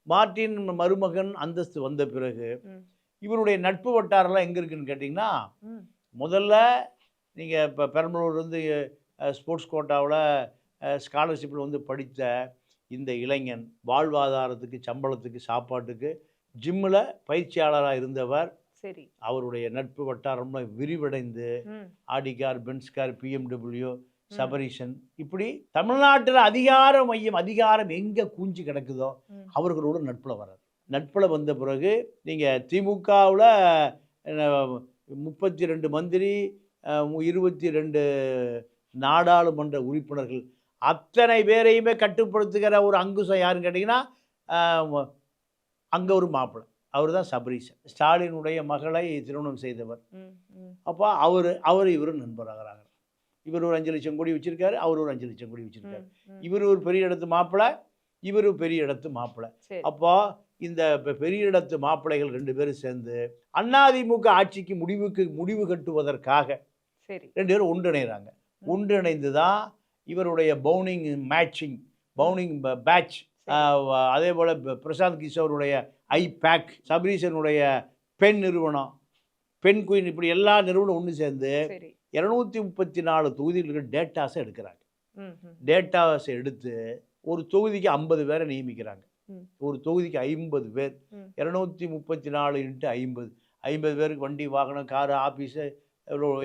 Martin மருமகன் அந்தஸ்து வந்த பிறகு ம். இவருடைய நட்பு வட்டாரம்லாம் எங்கே இருக்குன்னு கேட்டிங்கன்னா, ம். முதல்ல நீங்கள் இப்போ பெரம்பலூர் வந்து ஸ்போர்ட்ஸ் கோட்டாவில் ஸ்காலர்ஷிப்பில் வந்து படித்த இந்த இளைஞன் வாழ்வாதாரத்துக்கு, சம்பளத்துக்கு, சாப்பாட்டுக்கு ஜிம்மில் பயிற்சியாளராக இருந்தவர். சரி. அவருடைய நட்பு வட்டாரம்லாம் விரிவடைந்து ம். Audi car, Benz car, BMW, ம். சபரீஷன், இப்படி தமிழ்நாட்டில் அதிகார மையம், அதிகாரம் எங்கே குஞ்சு கிடக்குதோ ம். அவர்களோட நட்பில் வர்றார். நட்பில் வந்த பிறகு நீங்கள் திமுகவில் 32 மந்திரி, 22 நாடாளுமன்ற உறுப்பினர்கள் அத்தனை பேரையுமே கட்டுப்படுத்துகிற ஒரு அங்குசம் யாருன்னு கேட்டிங்கன்னா, அங்கே ஒரு மாப்பிள்ளை, அவர் தான் சபரீஷன். ஸ்டாலினுடைய மகளை திருமணம் செய்தவர். ம். ம். அப்போ இவரும் நண்பராகிறாங்க. இவர் ஒரு 5 லட்சம் கோடி வச்சுருக்காரு, அவர் ஒரு 5 லட்சம் கோடி வச்சுருக்காரு. ம். ம். இவர் ஒரு பெரிய இடத்து மாப்பிள்ளை, இவர் பெரிய இடத்து மாப்பிள்ளை. சரி. அப்போ இந்த பெரிய இடத்து மாப்பிள்ளைகள் 2 பேரும் சேர்ந்து அதிமுக ஆட்சிக்கு முடிவு கட்டுவதற்காக சரி. 2 பேரும் ஒன்றிணைகிறாங்க. ஒன்றிணைந்து தான் இவருடைய பவுனிங் பேட்ச், அதே போல் பிரசாந்த் கிஷோருடைய ஐபேக், சபரீஷனுடைய பெண் நிறுவனம், பெண் குயின், இப்படி எல்லா நிறுவனம் ஒன்று சேர்ந்து சரி. 234 தொகுதியில் இருக்கிற டேட்டாஸை எடுக்கிறாங்க. ம். ம். டேட்டாஸை எடுத்து ஒரு தொகுதிக்கு 50 பேரை நியமிக்கிறாங்க. ம். ஒரு தொகுதிக்கு 50 பேர். ம். 234 × 50 பேருக்கு வண்டி, வாகனம், காரு, ஆஃபீஸு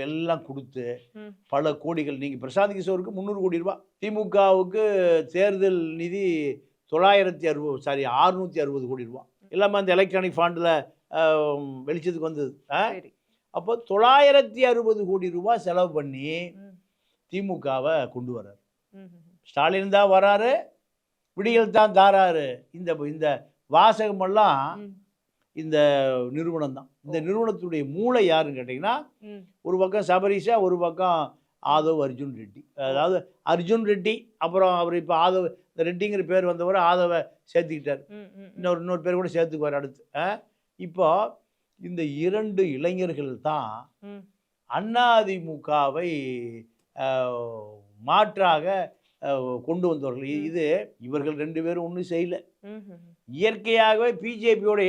எல்லாம் கொடுத்து ம். பல கோடிகள். நீங்கள் பிரசாந்த் கிஷோருக்கு 300 கோடி ரூபா, திமுகவுக்கு தேர்தல் நிதி 660 கோடி ரூபா எல்லாமே அந்த எலக்ட்ரானிக் ஃபண்டில் வெளிச்சத்துக்கு வந்தது. சரி. அப்போ 960 கோடி ரூபா செலவு பண்ணி ம். திமுகவை கொண்டு வர்றாரு. ம். ஸ்டாலின் தான் வராரு, விடியல் தான் தாராரு. இந்த வாசகமெல்லாம் ம். இந்த நிறுவனம் தான். இந்த நிறுவனத்துடைய மூளை யாருன்னு கேட்டிங்கன்னா, ம். ஒரு பக்கம் சபரீஷா, ஒரு பக்கம் ஆதவ் அர்ஜுன் ரெட்டி. அதாவது அர்ஜுன் ரெட்டி, அப்புறம் அவர் இப்போ ஆதவ், இந்த ரெட்டிங்கிற பேர் வந்தவர் ஆதவை சேர்த்துக்கிட்டார். ம். ம். இன்னொரு பேர் கூட சேர்த்துக்குவார் அடுத்து. இப்போ இந்த 2 இளைஞர்கள் தான் ம். அதிமுகவை மாற்றாக கொண்டு வந்தவர்கள். இது இவர்கள் 2 பேரும் ஒன்றும் செய்யலை. ம். இயற்கையாகவே பிஜேபியோட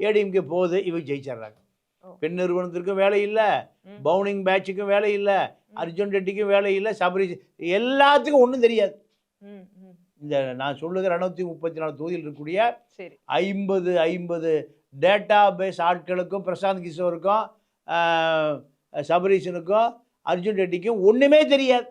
ஏடிஎம்கே போகுது, இவங்க ஜெயிச்சிட்றாங்க. ஓ. பெண் நிறுவனத்திற்கும் வேலை இல்லை, ம். பவுனிங் பேட்சுக்கும் வேலை இல்லை, அர்ஜுன் ரெட்டிக்கும் வேலை இல்லை, சபரீஷ், எல்லாத்துக்கும் ஒன்றும் தெரியாது. ம். ம். இந்த நான் சொல்லுகிற 234 தொகுதியில் இருக்கக்கூடிய சரி. 50 டேட்டா பேஸ் ஆட்களுக்கும், பிரசாந்த் கிஷோருக்கும், சபரீஷனுக்கும், அர்ஜுன் ரெட்டிக்கும் ஒன்றுமே தெரியாது.